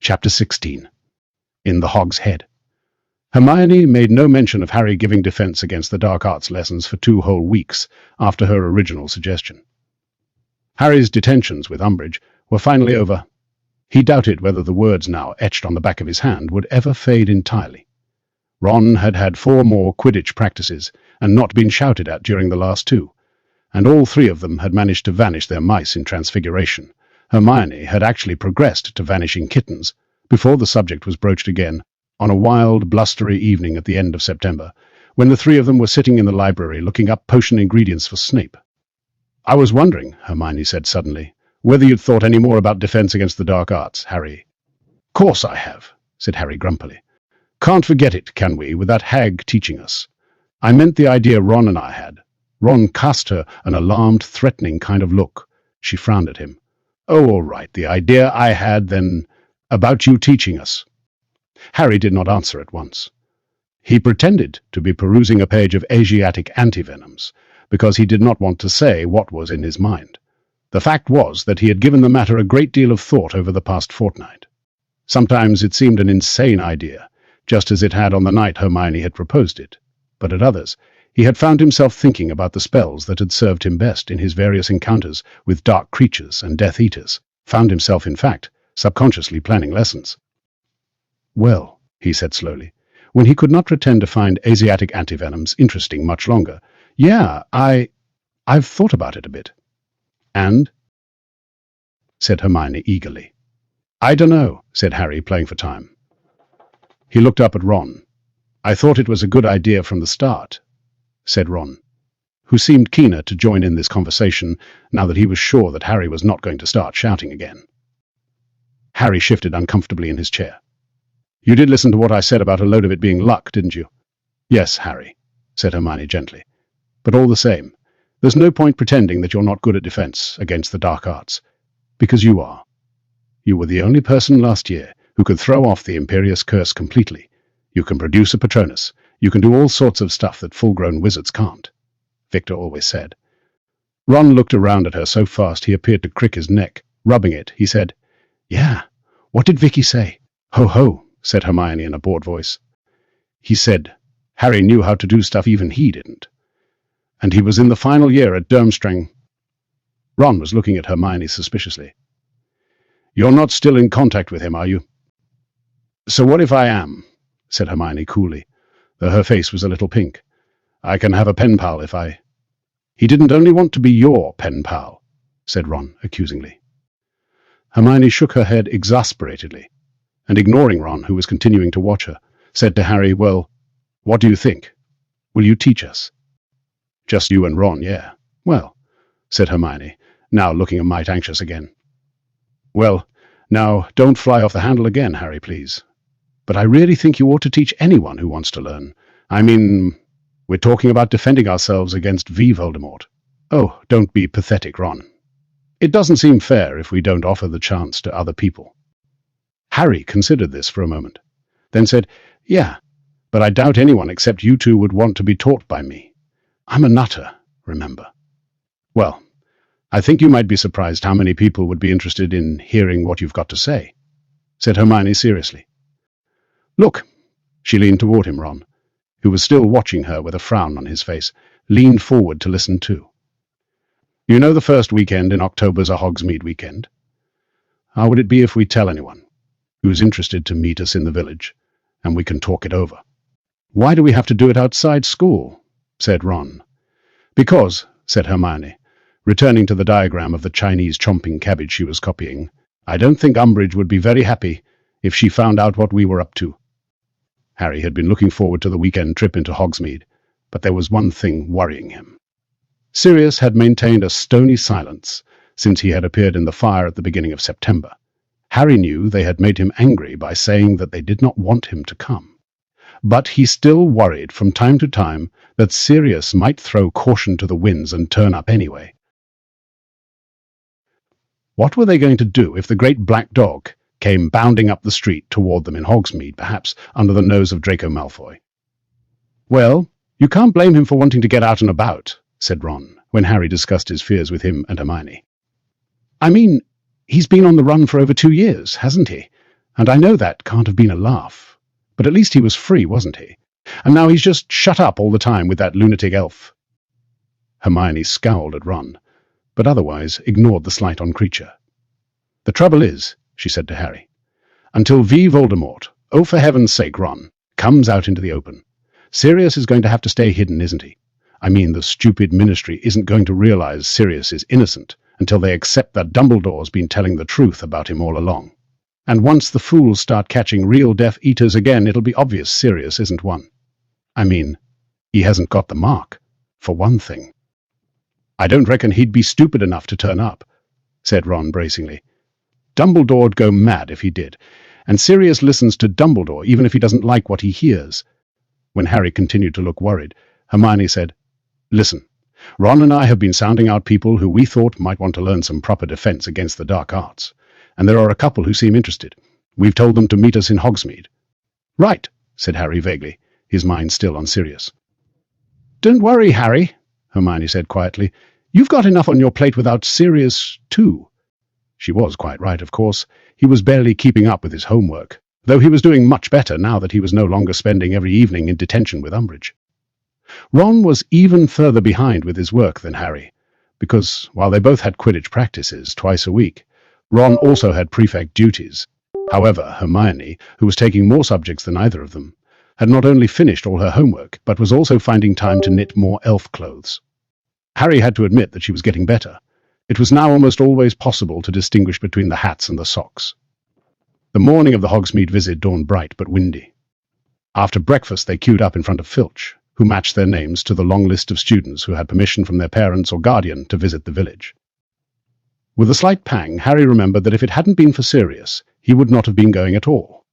Chapter 16. In the Hog's Head. Hermione made no mention of Harry giving defense against the dark arts lessons for 2 whole weeks after her original suggestion. Harry's detentions with Umbridge were finally over. He doubted whether the words now etched on the back of his hand would ever fade entirely. Ron had had 4 more Quidditch practices and not been shouted at during the last 2, and all 3 of them had managed to vanish their mice in transfiguration. Hermione had actually progressed to vanishing kittens before the subject was broached again on a wild, blustery evening at the end of September, when the 3 of them were sitting in the library looking up potion ingredients for Snape. "I was wondering," Hermione said suddenly, "whether you'd thought any more about defense against the dark arts, Harry." "Course I have," said Harry grumpily. "Can't forget it, can we, with that hag teaching us? I meant the idea Ron and I had." Ron cast her an alarmed, threatening kind of look. She frowned at him. "Oh, all right, the idea I had, then, about you teaching us." Harry did not answer at once. He pretended to be perusing a page of Asiatic antivenoms, because he did not want to say what was in his mind. The fact was that he had given the matter a great deal of thought over the past fortnight. Sometimes it seemed an insane idea, just as it had on the night Hermione had proposed it, but at others he had found himself thinking about the spells that had served him best in his various encounters with dark creatures and Death Eaters, found himself, in fact, subconsciously planning lessons. "Well," he said slowly, when he could not pretend to find Asiatic antivenoms interesting much longer, "yeah, I've thought about it a bit." "And?" said Hermione eagerly. "I dunno," said Harry, playing for time. He looked up at Ron. "I thought it was a good idea from the start," said Ron, who seemed keener to join in this conversation now that he was sure that Harry was not going to start shouting again. Harry shifted uncomfortably in his chair. "You did listen to what I said about a load of it being luck, didn't you?" "Yes, Harry," said Hermione gently. "But all the same, there's no point pretending that you're not good at defense against the dark arts, because you are. You were the only person last year who could throw off the Imperious Curse completely. You can produce a Patronus. You can do all sorts of stuff that full-grown wizards can't," Victor always said. Ron looked around at her so fast he appeared to crick his neck. Rubbing it, he said, "Yeah, what did Vicky say?" "Ho ho," said Hermione in a bored voice. "He said Harry knew how to do stuff even he didn't. And he was in the final year at Durmstrang." Ron was looking at Hermione suspiciously. "You're not still in contact with him, are you?" "So what if I am?" said Hermione coolly, though her face was a little pink. "I can have a pen pal if I—" "He didn't only want to be your pen pal," said Ron accusingly. Hermione shook her head exasperatedly, and ignoring Ron, who was continuing to watch her, said to Harry, "Well, what do you think? Will you teach us?" "Just you and Ron, yeah." "Well," said Hermione, now looking a mite anxious again. "Well, now, don't fly off the handle again, Harry, please. But I really think you ought to teach anyone who wants to learn. I mean, we're talking about defending ourselves against V. Voldemort." "Oh, don't be pathetic, Ron. It doesn't seem fair if we don't offer the chance to other people." Harry considered this for a moment, then said, "Yeah, but I doubt anyone except you 2 would want to be taught by me. I'm a nutter, remember." "Well, I think you might be surprised how many people would be interested in hearing what you've got to say," said Hermione seriously. "Look," she leaned toward him. Ron, who was still watching her with a frown on his face, leaned forward to listen too. "You know the first weekend in October's a Hogsmeade weekend. How would it be if we tell anyone who's interested to meet us in the village, and we can talk it over?" "Why do we have to do it outside school?" said Ron. "Because," said Hermione, returning to the diagram of the Chinese chomping cabbage she was copying, "I don't think Umbridge would be very happy if she found out what we were up to." Harry had been looking forward to the weekend trip into Hogsmeade, but there was one thing worrying him. Sirius had maintained a stony silence since he had appeared in the fire at the beginning of September. Harry knew they had made him angry by saying that they did not want him to come. But he still worried from time to time that Sirius might throw caution to the winds and turn up anyway. What were they going to do if the great black dog came bounding up the street toward them in Hogsmeade, perhaps under the nose of Draco Malfoy? "Well, you can't blame him for wanting to get out and about," said Ron, when Harry discussed his fears with him and Hermione. "I mean, he's been on the run for over 2 years, hasn't he? And I know that can't have been a laugh, but at least he was free, wasn't he? And now he's just shut up all the time with that lunatic elf." Hermione scowled at Ron, but otherwise ignored the slight on creature. "The trouble is," she said to Harry, "until V. Voldemort, oh for heaven's sake, Ron, comes out into the open, Sirius is going to have to stay hidden, isn't he? I mean, the stupid ministry isn't going to realize Sirius is innocent until they accept that Dumbledore's been telling the truth about him all along. And once the fools start catching real Death Eaters again, it'll be obvious Sirius isn't one. I mean, he hasn't got the mark, for one thing." "I don't reckon he'd be stupid enough to turn up," said Ron bracingly. "Dumbledore'd go mad if he did, and Sirius listens to Dumbledore even if he doesn't like what he hears." When Harry continued to look worried, Hermione said, "Listen, Ron and I have been sounding out people who we thought might want to learn some proper defense against the dark arts, and there are a couple who seem interested. We've told them to meet us in Hogsmeade." "Right," said Harry vaguely, his mind still on Sirius. "Don't worry, Harry," Hermione said quietly. "You've got enough on your plate without Sirius, too." She was quite right, of course. He was barely keeping up with his homework, though he was doing much better now that he was no longer spending every evening in detention with Umbridge. Ron was even further behind with his work than Harry, because while they both had Quidditch practices twice a week, Ron also had prefect duties. However, Hermione, who was taking more subjects than either of them, had not only finished all her homework, but was also finding time to knit more elf clothes. Harry had to admit that she was getting better. It was now almost always possible to distinguish between the hats and the socks. The morning of the Hogsmeade visit dawned bright but windy. After breakfast they queued up in front of Filch, who matched their names to the long list of students who had permission from their parents or guardian to visit the village. With a slight pang, Harry remembered that if it hadn't been for Sirius, he would not have been going at all.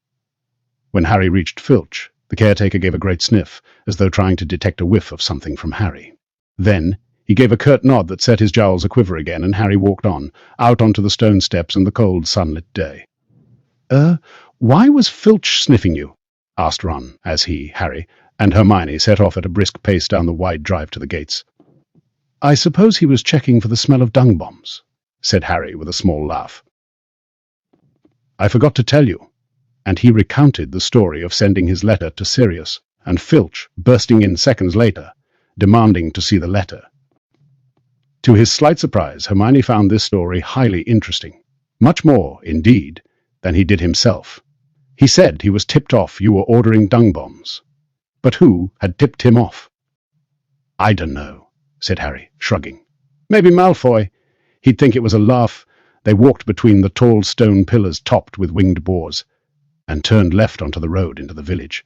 When Harry reached Filch, the caretaker gave a great sniff, as though trying to detect a whiff of something from Harry. Then he gave a curt nod that set his jowls a-quiver again, and Harry walked on, out onto the stone steps and the cold, sunlit day. Why was Filch sniffing you?" asked Ron, as he, Harry, and Hermione set off at a brisk pace down the wide drive to the gates. "I suppose he was checking for the smell of dung bombs," said Harry with a small laugh. "I forgot to tell you," and he recounted the story of sending his letter to Sirius, and Filch bursting in seconds later, demanding to see the letter. To his slight surprise, Hermione found this story highly interesting, much more, indeed, than he did himself. He said he was tipped off you were ordering dung bombs. But who had tipped him off? "I don't know," said Harry, shrugging. "Maybe Malfoy. He'd think it was a laugh." They walked between the tall stone pillars topped with winged boars, and turned left onto the road into the village,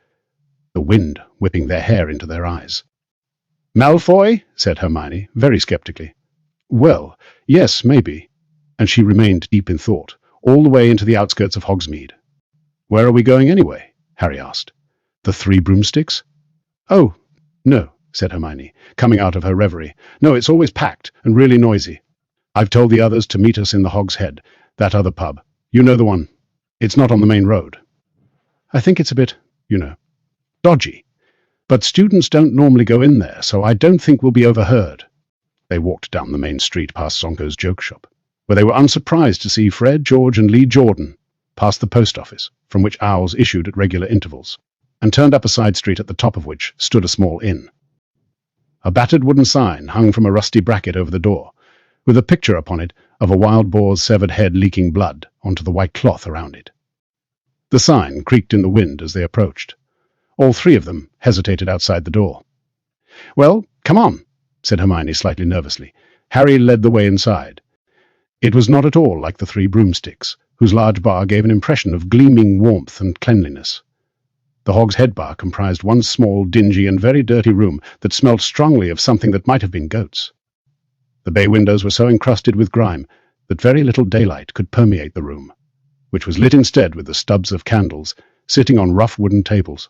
the wind whipping their hair into their eyes. "Malfoy?" said Hermione, very sceptically. "Well, yes, maybe," and she remained deep in thought, all the way into the outskirts of Hogsmeade. "Where are we going anyway?" Harry asked. "The Three Broomsticks?" "Oh, no," said Hermione, coming out of her reverie. "No, it's always packed and really noisy. I've told the others to meet us in the Hog's Head, that other pub. You know the one. It's not on the main road. I think it's a bit, dodgy. But students don't normally go in there, so I don't think we'll be overheard." They walked down the main street past Zonko's joke shop, where they were unsurprised to see Fred, George, and Lee Jordan, past the post office, from which owls issued at regular intervals, and turned up a side street at the top of which stood a small inn. A battered wooden sign hung from a rusty bracket over the door, with a picture upon it of a wild boar's severed head leaking blood onto the white cloth around it. The sign creaked in the wind as they approached. All three of them hesitated outside the door. "Well, come on," said Hermione slightly nervously. Harry led the way inside. It was not at all like the Three Broomsticks, whose large bar gave an impression of gleaming warmth and cleanliness. The Hog's Head bar comprised one small, dingy, and very dirty room that smelt strongly of something that might have been goats. The bay windows were so encrusted with grime that very little daylight could permeate the room, which was lit instead with the stubs of candles sitting on rough wooden tables.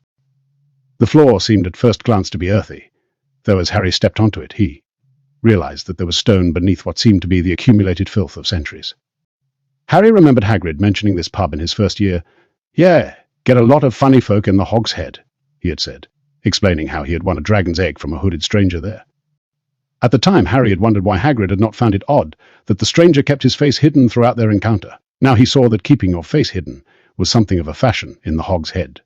The floor seemed at first glance to be earthy, though as Harry stepped onto it, he realized that there was stone beneath what seemed to be the accumulated filth of centuries. Harry remembered Hagrid mentioning this pub in his first year. "Yeah, get a lot of funny folk in the Hog's Head," he had said, explaining how he had won a dragon's egg from a hooded stranger there. At the time, Harry had wondered why Hagrid had not found it odd that the stranger kept his face hidden throughout their encounter. Now he saw that keeping your face hidden was something of a fashion in the Hog's Head.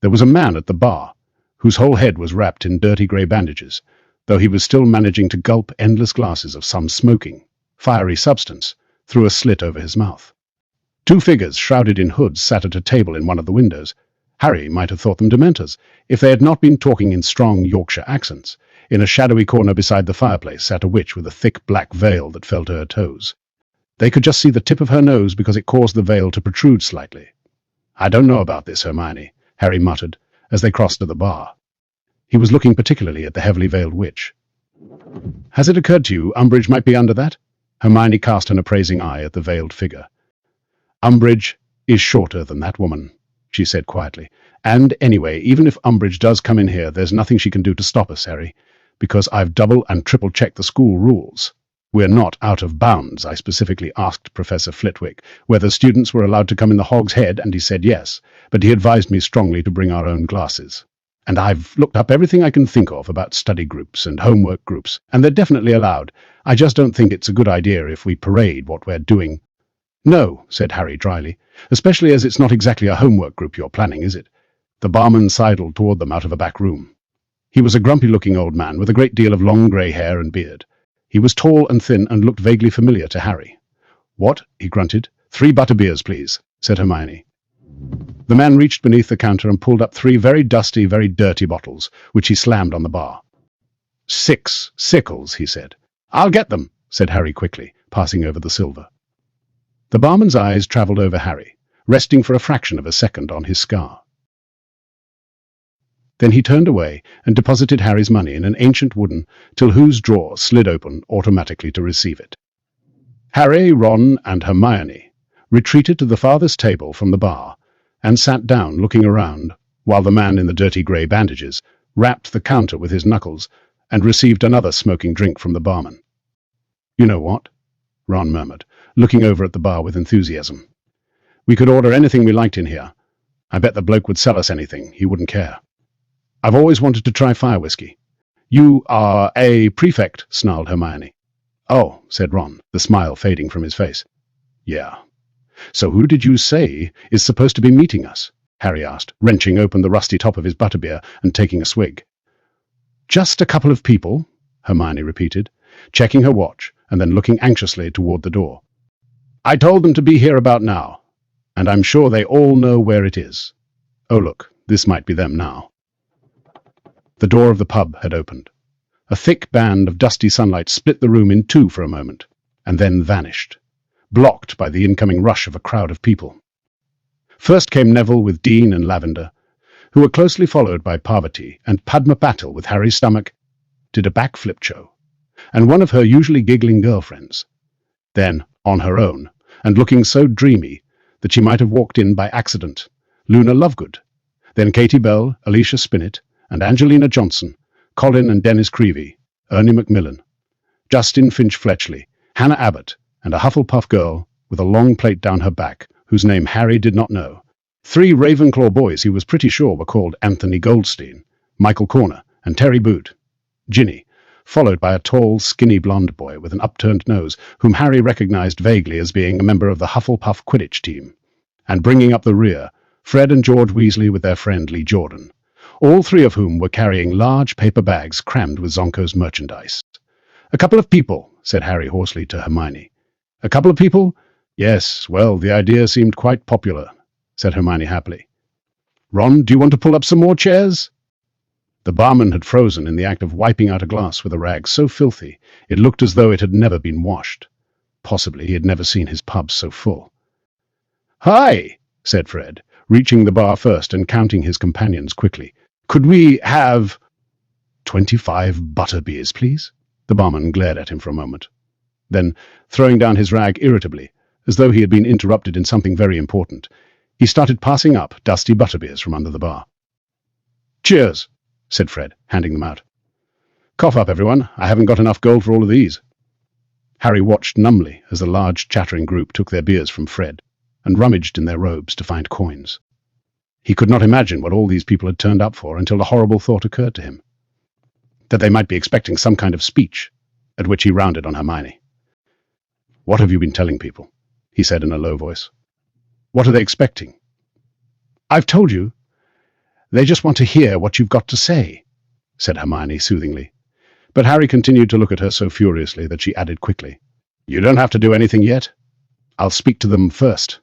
There was a man at the bar, whose whole head was wrapped in dirty grey bandages, though he was still managing to gulp endless glasses of some smoking, fiery substance through a slit over his mouth. Two figures shrouded in hoods sat at a table in one of the windows. Harry might have thought them Dementors, if they had not been talking in strong Yorkshire accents. In a shadowy corner beside the fireplace sat a witch with a thick black veil that fell to her toes. They could just see the tip of her nose because it caused the veil to protrude slightly. "I don't know about this, Hermione," Harry muttered as they crossed to the bar. He was looking particularly at the heavily veiled witch. "Has it occurred to you Umbridge might be under that?" Hermione cast an appraising eye at the veiled figure. "Umbridge is shorter than that woman," she said quietly. "And anyway, even if Umbridge does come in here, there's nothing she can do to stop us, Harry, because I've double and triple checked the school rules. We're not out of bounds. I specifically asked Professor Flitwick whether students were allowed to come in the Hog's Head, and he said yes, but he advised me strongly to bring our own glasses. And I've looked up everything I can think of about study groups and homework groups, and they're definitely allowed. I just don't think it's a good idea if we parade what we're doing." "No," said Harry dryly, "especially as it's not exactly a homework group you're planning, is it?" The barman sidled toward them out of a back room. He was a grumpy-looking old man with a great deal of long grey hair and beard. He was tall and thin and looked vaguely familiar to Harry. "What?" he grunted. "3 butterbeers, please," said Hermione. The man reached beneath the counter and pulled up 3 very dusty, very dirty bottles, which he slammed on the bar. "6 sickles," he said. "I'll get them," said Harry quickly, passing over the silver. The barman's eyes travelled over Harry, resting for a fraction of a second on his scar. Then he turned away and deposited Harry's money in an ancient wooden till whose drawer slid open automatically to receive it. Harry, Ron, and Hermione retreated to the farthest table from the bar and sat down looking around, while the man in the dirty grey bandages rapped the counter with his knuckles and received another smoking drink from the barman. "You know what?" Ron murmured, looking over at the bar with enthusiasm. "We could order anything we liked in here. I bet the bloke would sell us anything. He wouldn't care. I've always wanted to try fire whiskey." "You are a prefect," snarled Hermione. "Oh," said Ron, the smile fading from his face. "Yeah. So who did you say is supposed to be meeting us?" Harry asked, wrenching open the rusty top of his butterbeer and taking a swig. "Just a couple of people," Hermione repeated, checking her watch and then looking anxiously toward the door. "I told them to be here about now, and I'm sure they all know where it is. Oh, look, this might be them now." The door of the pub had opened. A thick band of dusty sunlight split the room in two for a moment, and then vanished, blocked by the incoming rush of a crowd of people. First came Neville with Dean and Lavender, who were closely followed by Parvati, and Padma Patil with Harry's stomach did a backflip show, and one of her usually giggling girlfriends. Then, on her own, and looking so dreamy that she might have walked in by accident, Luna Lovegood. Then Katie Bell, Alicia Spinnet, and Angelina Johnson, Colin and Dennis Creevy, Ernie Macmillan, Justin Finch-Fletchley, Hannah Abbott, and a Hufflepuff girl with a long plate down her back, whose name Harry did not know. 3 Ravenclaw boys he was pretty sure were called Anthony Goldstein, Michael Corner, and Terry Boot. Ginny, followed by a tall, skinny blonde boy with an upturned nose, whom Harry recognized vaguely as being a member of the Hufflepuff Quidditch team. And bringing up the rear, Fred and George Weasley with their friend Lee Jordan, all 3 of whom were carrying large paper bags crammed with Zonko's merchandise. "A couple of people," said Harry hoarsely to Hermione. "A couple of people? Yes, well, the idea seemed quite popular," said Hermione happily. "Ron, do you want to pull up some more chairs?" The barman had frozen in the act of wiping out a glass with a rag so filthy it looked as though it had never been washed. Possibly he had never seen his pub so full. "Hi," said Fred, reaching the bar first and counting his companions quickly. "Could we have 25 butterbeers, please?" The barman glared at him for a moment. Then, throwing down his rag irritably, as though he had been interrupted in something very important, he started passing up dusty butterbeers from under the bar. "Cheers," said Fred, handing them out. "Cough up, everyone. I haven't got enough gold for all of these." Harry watched numbly as the large, chattering group took their beers from Fred and rummaged in their robes to find coins. He could not imagine what all these people had turned up for until the horrible thought occurred to him, that they might be expecting some kind of speech, at which he rounded on Hermione. "What have you been telling people?" he said in a low voice. What are they expecting? I've told you. They just want to hear what you've got to say, said Hermione soothingly. But Harry continued to look at her so furiously that she added quickly, You don't have to do anything yet. I'll speak to them first.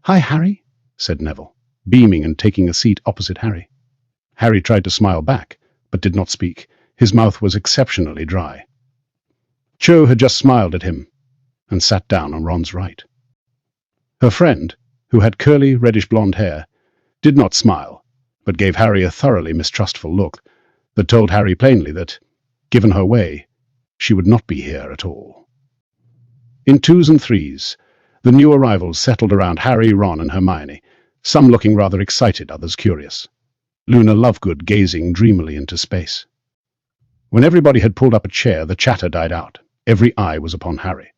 Hi, Harry, said Neville, beaming and taking a seat opposite Harry. Harry tried to smile back, but did not speak. His mouth was exceptionally dry. Cho had just smiled at him and sat down on Ron's right. Her friend, who had curly, reddish-blonde hair, did not smile, but gave Harry a thoroughly mistrustful look that told Harry plainly that, given her way, she would not be here at all. In twos and threes, the new arrivals settled around Harry, Ron, and Hermione, some looking rather excited, others curious. Luna Lovegood gazing dreamily into space. When everybody had pulled up a chair, the chatter died out. Every eye was upon Harry.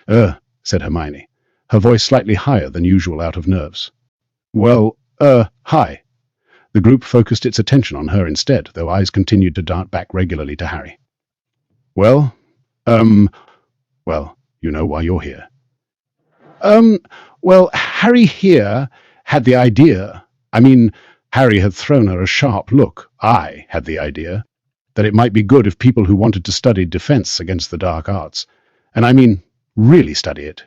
Said Hermione, her voice slightly higher than usual out of nerves. Well, hi. The group focused its attention on her instead, though eyes continued to dart back regularly to Harry. Well, you know why you're here. Well, Harry here had the idea. Harry had thrown her a sharp look. I had the idea that it might be good if people who wanted to study defense against the dark arts, and really study it,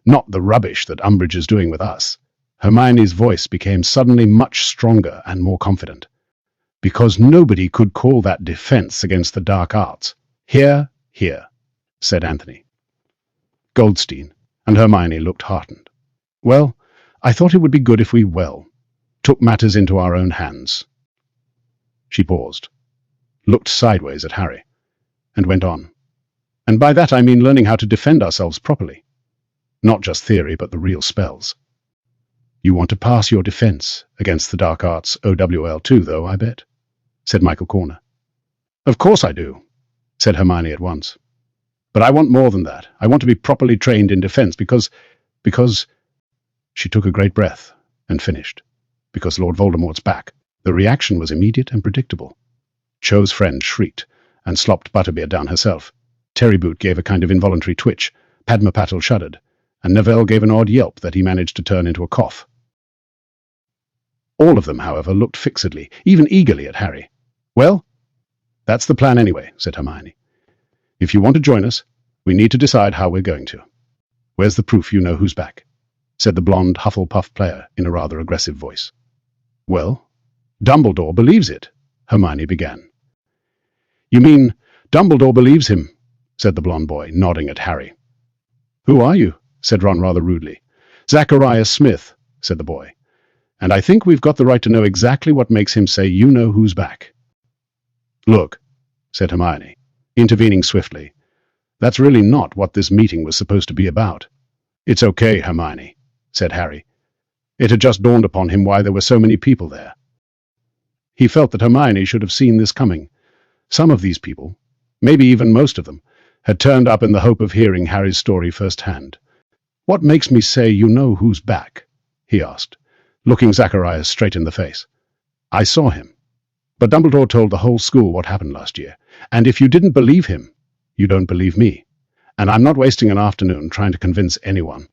not the rubbish that Umbridge is doing with us. Hermione's voice became suddenly much stronger and more confident. Because nobody could call that defense against the dark arts. Here, said Anthony. Goldstein and Hermione looked heartened. Well, I thought it would be good if we, took matters into our own hands. She paused, looked sideways at Harry, and went on. And by that I mean learning how to defend ourselves properly. Not just theory, but the real spells. You want to pass your defense against the dark arts OWL too, though, I bet, said Michael Corner. Of course I do, said Hermione at once. But I want more than that. I want to be properly trained in defense because... She took a great breath and finished. Because Lord Voldemort's back. The reaction was immediate and predictable. Cho's friend shrieked and slopped butterbeer down herself. Terryboot gave a kind of involuntary twitch. Padma Patil shuddered, and Neville gave an odd yelp that he managed to turn into a cough. All of them, however, looked fixedly, even eagerly at Harry. Well, that's the plan anyway, said Hermione. If you want to join us, we need to decide how we're going to. Where's the proof you know who's back? Said the blonde Hufflepuff player in a rather aggressive voice. Well, Dumbledore believes it, Hermione began. You mean Dumbledore believes him, said the blonde boy, nodding at Harry. Who are you? Said Ron rather rudely. Zacharias Smith, said the boy. And I think we've got the right to know exactly what makes him say you know who's back. Look, said Hermione, intervening swiftly. That's really not what this meeting was supposed to be about. It's okay, Hermione, said Harry. It had just dawned upon him why there were so many people there. He felt that Hermione should have seen this coming. Some of these people, maybe even most of them, had turned up in the hope of hearing Harry's story firsthand. What makes me say you know who's back? He asked, looking Zacharias straight in the face. I saw him. But Dumbledore told the whole school what happened last year, and if you didn't believe him, you don't believe me. And I'm not wasting an afternoon trying to convince anyone.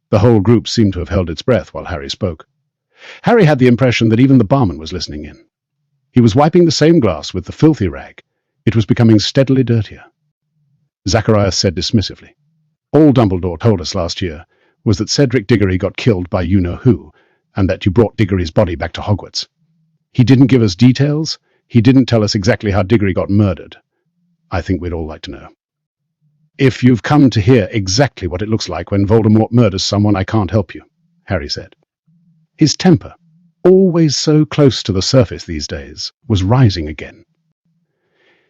The whole group seemed to have held its breath while Harry spoke. Harry had the impression that even the barman was listening in. He was wiping the same glass with the filthy rag. It was becoming steadily dirtier. Zacharias said dismissively, All Dumbledore told us last year was that Cedric Diggory got killed by you-know-who, and that you brought Diggory's body back to Hogwarts. He didn't give us details. He didn't tell us exactly how Diggory got murdered. I think we'd all like to know. If you've come to hear exactly what it looks like when Voldemort murders someone, I can't help you, Harry said. His temper, always so close to the surface these days, was rising again.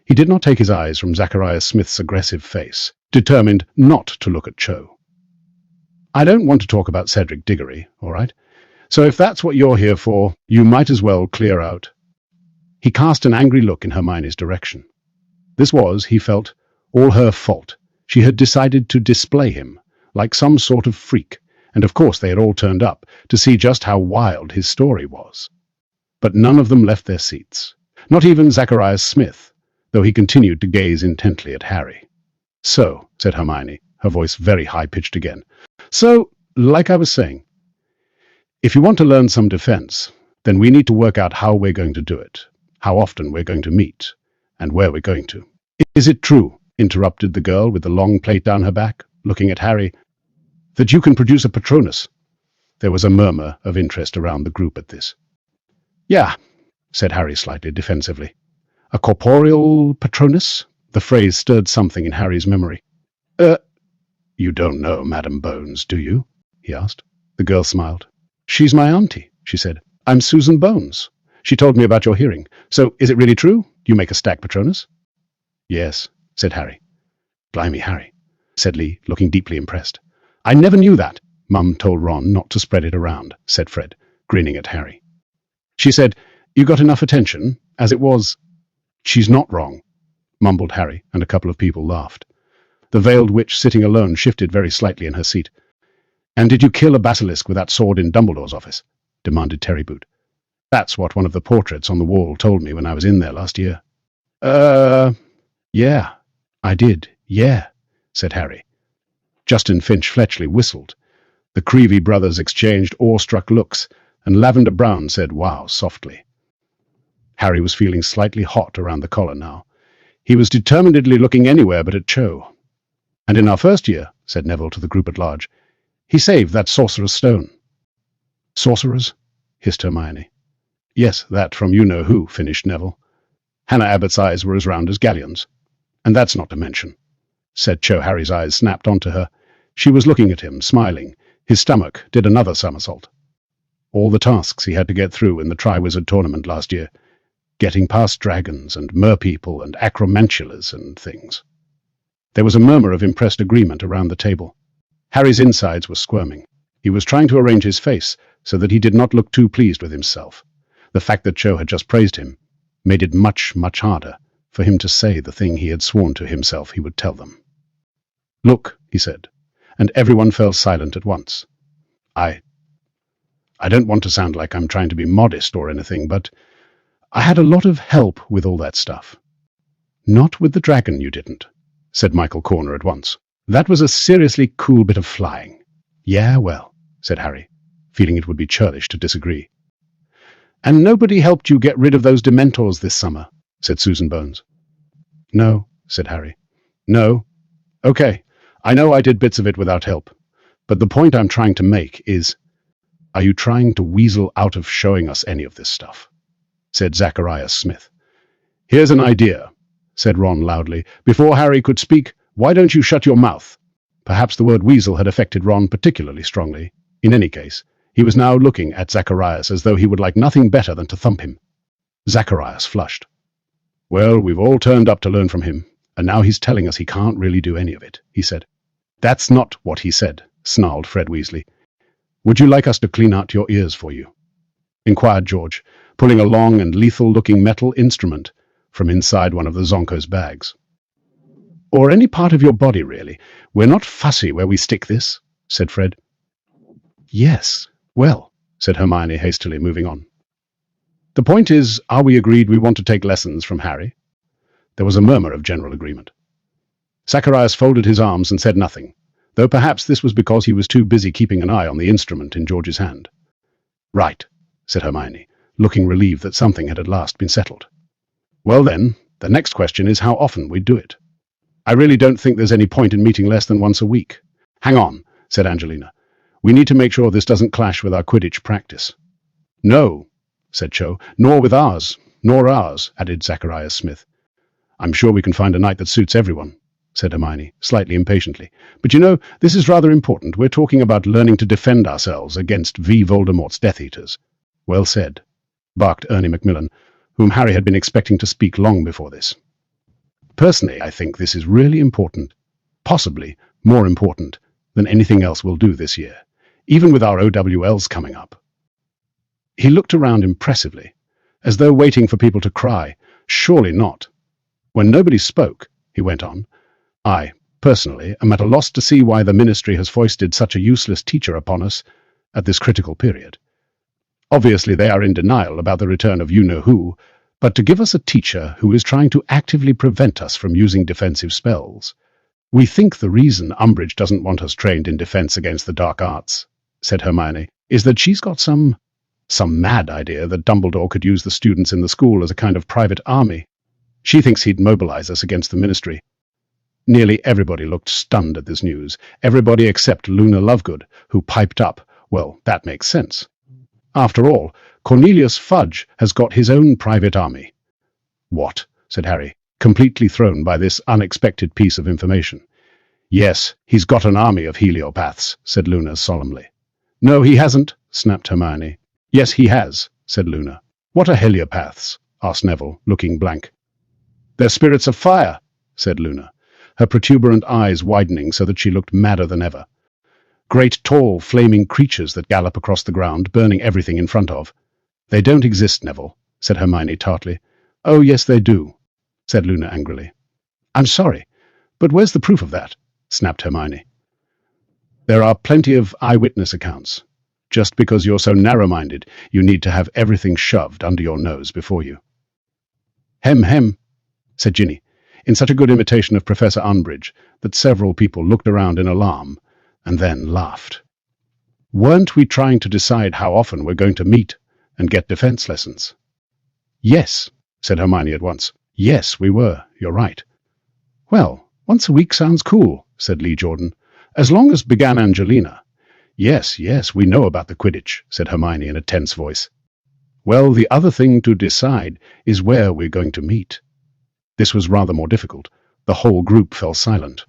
He did not take his eyes from Zacharias Smith's aggressive face, determined not to look at Cho. I don't want to talk about Cedric Diggory, all right? So if that's what you're here for, you might as well clear out. He cast an angry look in Hermione's direction. This was, he felt, all her fault. She had decided to display him, like some sort of freak, and of course they had all turned up to see just how wild his story was. But none of them left their seats, not even Zacharias Smith, though he continued to gaze intently at Harry. So, said Hermione, her voice very high-pitched again, so, like I was saying, If you want to learn some defense, then we need to work out how we're going to do it, how often we're going to meet, and where we're going to. Is it true, interrupted the girl with the long plait down her back, looking at Harry, that you can produce a Patronus? There was a murmur of interest around the group at this. Yeah, said Harry slightly defensively. A corporeal Patronus? The phrase stirred something in Harry's memory. You don't know Madam Bones, do you? He asked. The girl smiled. She's my auntie, she said. I'm Susan Bones. She told me about your hearing. So, is it really true? You make a stag Patronus? Yes, said Harry. Blimey, Harry, said Lee, looking deeply impressed. I never knew that. Mum told Ron not to spread it around, said Fred, grinning at Harry. She said, you got enough attention, as it was. She's not wrong, mumbled Harry, and a couple of people laughed. The veiled witch sitting alone shifted very slightly in her seat. And did you kill a basilisk with that sword in Dumbledore's office? Demanded Terryboot. That's what one of the portraits on the wall told me when I was in there last year. Yeah, I did, yeah, said Harry. Justin Finch Fletchley whistled. The Creevy brothers exchanged awestruck looks, and Lavender Brown said wow softly. Harry was feeling slightly hot around the collar now. He was determinedly looking anywhere but at Cho. And in our first year, said Neville to the group at large, he saved that sorcerer's stone. Sorcerers? Hissed Hermione. Yes, that from you-know-who, finished Neville. Hannah Abbott's eyes were as round as galleons. And that's not to mention, said Cho. Harry's eyes snapped onto her. She was looking at him, smiling. His stomach did another somersault. All the tasks he had to get through in the Triwizard Tournament last year, getting past dragons and merpeople and acromantulas and things. There was a murmur of impressed agreement around the table. Harry's insides were squirming. He was trying to arrange his face so that he did not look too pleased with himself. The fact that Cho had just praised him made it much, much harder for him to say the thing he had sworn to himself he would tell them. Look, he said, and everyone fell silent at once. I don't want to sound like I'm trying to be modest or anything, but I had a lot of help with all that stuff. Not with the dragon, you didn't, said Michael Corner at once. That was a seriously cool bit of flying. Yeah, well, said Harry, feeling it would be churlish to disagree. And nobody helped you get rid of those Dementors this summer, said Susan Bones. No, said Harry. No. Okay, I know I did bits of it without help, but the point I'm trying to make is, are you trying to weasel out of showing us any of this stuff? Said Zacharias Smith. Here's an idea, said Ron loudly. Before Harry could speak, why don't you shut your mouth? Perhaps the word weasel had affected Ron particularly strongly. In any case, he was now looking at Zacharias as though he would like nothing better than to thump him. Zacharias flushed. Well, we've all turned up to learn from him, and now he's telling us he can't really do any of it, he said. That's not what he said, snarled Fred Weasley. Would you like us to clean out your ears for you? Inquired George, pulling a long and lethal-looking metal instrument from inside one of the Zonko's bags. Or any part of your body, really. We're not fussy where we stick this, said Fred. Yes, well, said Hermione hastily, moving on. The point is, are we agreed we want to take lessons from Harry? There was a murmur of general agreement. Zacharias folded his arms and said nothing, though perhaps this was because he was too busy keeping an eye on the instrument in George's hand. Right, said Hermione, looking relieved that something had at last been settled. Well then, the next question is how often we do it. I really don't think there's any point in meeting less than once a week. Hang on, said Angelina. We need to make sure this doesn't clash with our Quidditch practice. No, said Cho, nor with ours, nor ours, added Zacharias Smith. I'm sure we can find a night that suits everyone, said Hermione, slightly impatiently. But you know, this is rather important. We're talking about learning to defend ourselves against V. Voldemort's Death Eaters. Well said, barked Ernie Macmillan, whom Harry had been expecting to speak long before this. Personally, I think this is really important, possibly more important than anything else we'll do this year, even with our OWLs coming up. He looked around impressively, as though waiting for people to cry. Surely not. When nobody spoke, he went on, I, personally, am at a loss to see why the Ministry has foisted such a useless teacher upon us at this critical period. Obviously they are in denial about the return of you-know-who, but to give us a teacher who is trying to actively prevent us from using defensive spells. We think the reason Umbridge doesn't want us trained in defense against the dark arts, said Hermione, is that she's got some mad idea that Dumbledore could use the students in the school as a kind of private army. She thinks he'd mobilize us against the Ministry. Nearly everybody looked stunned at this news, everybody except Luna Lovegood, who piped up, "Well, that makes sense. After all, Cornelius Fudge has got his own private army." "What?" said Harry, completely thrown by this unexpected piece of information. "Yes, he's got an army of heliopaths," said Luna solemnly. "No, he hasn't," snapped Hermione. "Yes, he has," said Luna. "What are heliopaths?" asked Neville, looking blank. "They're spirits of fire," said Luna, her protuberant eyes widening so that she looked madder than ever. "Great, tall, flaming creatures that gallop across the ground, burning everything in front of." "They don't exist, Neville," said Hermione tartly. "Oh, yes, they do," said Luna angrily. "I'm sorry, but where's the proof of that?" snapped Hermione. "There are plenty of eyewitness accounts. Just because you're so narrow-minded, you need to have everything shoved under your nose before you." "Hem, hem," said Ginny, in such a good imitation of Professor Umbridge that several people looked around in alarm and then laughed. "Weren't we trying to decide how often we're going to meet and get defense lessons?" "Yes," said Hermione at once. "Yes, we were. You're right." "Well, once a week sounds cool," said Lee Jordan. "As long as," began Angelina. Yes, we know about the Quidditch," said Hermione in a tense voice. "Well, the other thing to decide is where we're going to meet." This was rather more difficult. The whole group fell silent.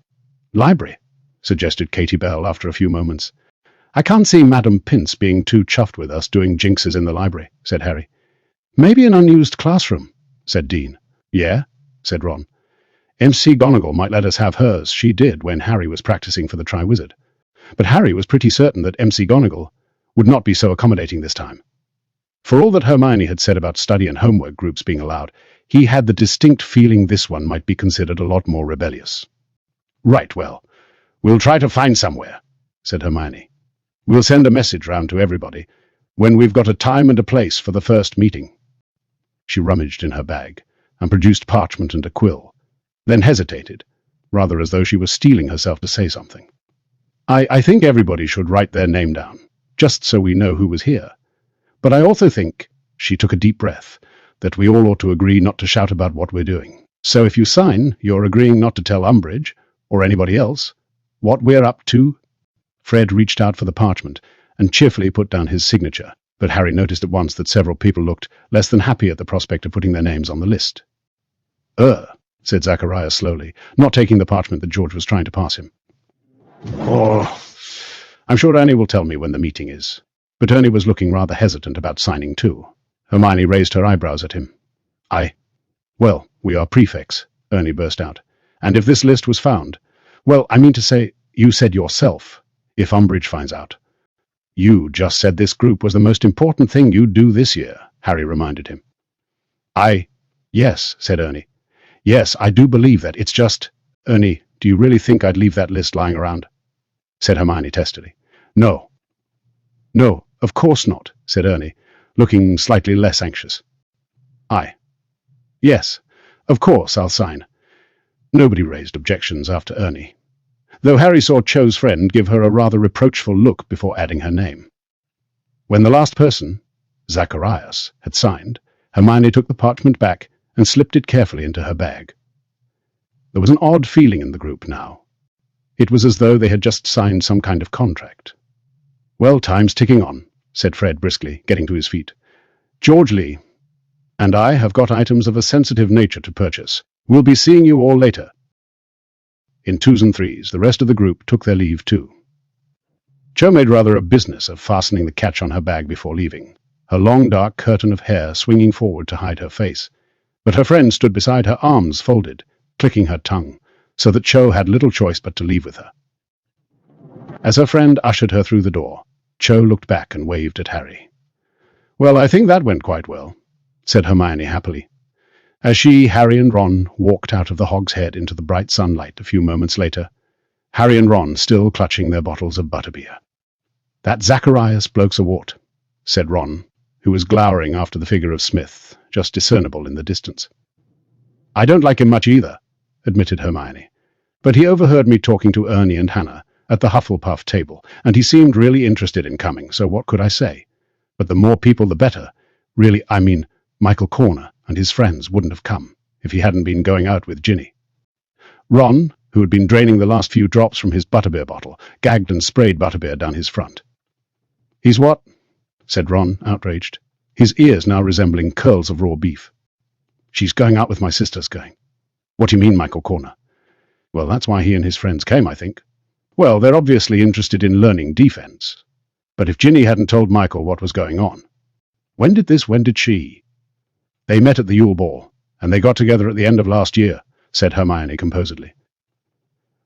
"Library," suggested Katie Bell after a few moments. "I can't see Madam Pince being too chuffed with us doing jinxes in the library," said Harry. "Maybe an unused classroom," said Dean. "Yeah," said Ron. "MC Gonagall might let us have hers. She did when Harry was practicing for the Triwizard. But Harry was pretty certain that MC Gonagall would not be so accommodating this time. For all that Hermione had said about study and homework groups being allowed, he had the distinct feeling this one might be considered a lot more rebellious. "Right, well, we'll try to find somewhere," said Hermione. "We'll send a message round to everybody when we've got a time and a place for the first meeting." She rummaged in her bag and produced parchment and a quill, then hesitated, rather as though she were steeling herself to say something. I think everybody should write their name down, just so we know who was here. But I also think," she took a deep breath, "that we all ought to agree not to shout about what we're doing. So if you sign, you're agreeing not to tell Umbridge, or anybody else, what we're up to?" Fred reached out for the parchment and cheerfully put down his signature, but Harry noticed at once that several people looked less than happy at the prospect of putting their names on the list. Said Zacharias slowly, not taking the parchment that George was trying to pass him. "Oh, I'm sure Ernie will tell me when the meeting is." But Ernie was looking rather hesitant about signing too. Hermione raised her eyebrows at him. "Well, we are prefects," Ernie burst out. "And if this list was found, well, I mean to say, you said yourself, if Umbridge finds out." "You just said this group was the most important thing you'd do this year," Harry reminded him. Yes," said Ernie. "Yes, I do believe that. It's just—" "Ernie, do you really think I'd leave that list lying around?" said Hermione testily. No, of course not," said Ernie, looking slightly less anxious. Yes, of course I'll sign." Nobody raised objections after Ernie, though Harry saw Cho's friend give her a rather reproachful look before adding her name. When the last person, Zacharias, had signed, Hermione took the parchment back and slipped it carefully into her bag. There was an odd feeling in the group now. It was as though they had just signed some kind of contract. "Well, time's ticking on," said Fred briskly, getting to his feet. "George Lee and I have got items of a sensitive nature to purchase. We'll be seeing you all later." In twos and threes, the rest of the group took their leave too. Jo made rather a business of fastening the catch on her bag before leaving, her long dark curtain of hair swinging forward to hide her face, but her friend stood beside her, arms folded, clicking her tongue, so that Cho had little choice but to leave with her. As her friend ushered her through the door, Cho looked back and waved at Harry. "Well, I think that went quite well," said Hermione happily, as she, Harry and Ron walked out of the Hog's Head into the bright sunlight a few moments later, Harry and Ron still clutching their bottles of butterbeer. "That Zacharias bloke's a wart," said Ron, who was glowering after the figure of Smith, just discernible in the distance. "I don't like him much either," admitted Hermione, "but he overheard me talking to Ernie and Hannah, at the Hufflepuff table, and he seemed really interested in coming, so what could I say? But the more people the better. Really, I mean, Michael Corner and his friends wouldn't have come if he hadn't been going out with Ginny. Ron, who had been draining the last few drops from his butterbeer bottle, gagged and sprayed butterbeer down his front. "He's what?" said Ron, outraged, his ears now resembling curls of raw beef. "She's going out with my sister's going." "What do you mean, Michael Corner?" "Well, that's why he and his friends came, I think. Well, they're obviously interested in learning defense. But if Ginny hadn't told Michael what was going on. When did she?" "They met at the Yule Ball, and they got together at the end of last year," said Hermione composedly.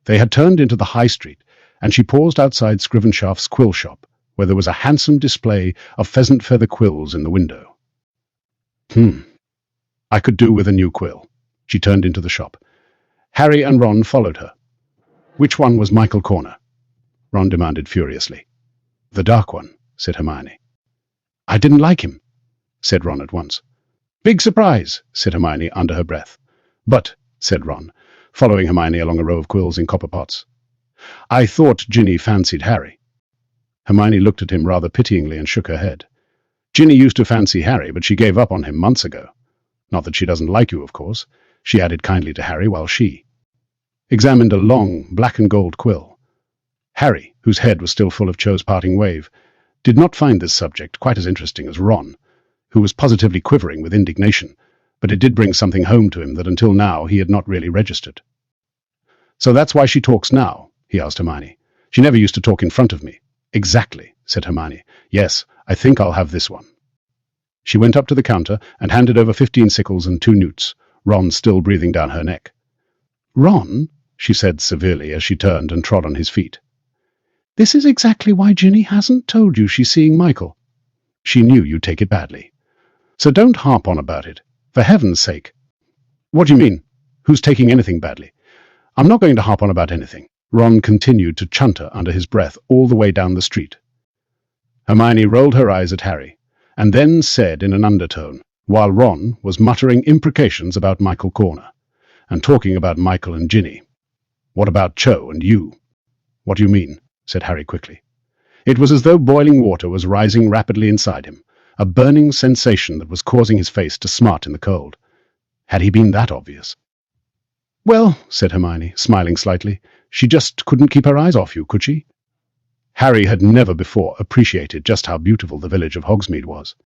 They had turned into the high street, and she paused outside Scrivenshaft's quill shop, where there was a handsome display of pheasant feather quills in the window. I could do with a new quill." She turned into the shop. Harry and Ron followed her. "Which one was Michael Corner?" Ron demanded furiously. "The dark one," said Hermione. "I didn't like him," said Ron at once. "Big surprise," said Hermione under her breath. "But," said Ron, following Hermione along a row of quills in copper pots, "I thought Ginny fancied Harry." Hermione looked at him rather pityingly and shook her head. "Ginny used to fancy Harry, but she gave up on him months ago. Not that she doesn't like you, of course," she added kindly to Harry while she examined a long black and gold quill. Harry, whose head was still full of Cho's parting wave, did not find this subject quite as interesting as Ron, who was positively quivering with indignation, but it did bring something home to him that until now he had not really registered. "So that's why she talks now?" he asked Hermione. "She never used to talk in front of me." "Exactly," said Hermione. "Yes, I think I'll have this one." She went up to the counter and handed over 15 sickles and 2 newts, Ron still breathing down her neck. "Ron," she said severely as she turned and trod on his feet, "this is exactly why Ginny hasn't told you she's seeing Michael. She knew you'd take it badly. So don't harp on about it, for heaven's sake." "What do you mean? Who's taking anything badly?" "I'm not going to harp on about anything." Ron continued to chunter under his breath all the way down the street. Hermione rolled her eyes at Harry, and then said in an undertone, while Ron was muttering imprecations about Michael Corner, and talking about Michael and Ginny, "What about Cho and you?" "What do you mean?" said Harry quickly. It was as though boiling water was rising rapidly inside him, a burning sensation that was causing his face to smart in the cold. Had he been that obvious? "Well," said Hermione, smiling slightly, "she just couldn't keep her eyes off you, could she?" Harry had never before appreciated just how beautiful the village of Hogsmeade was.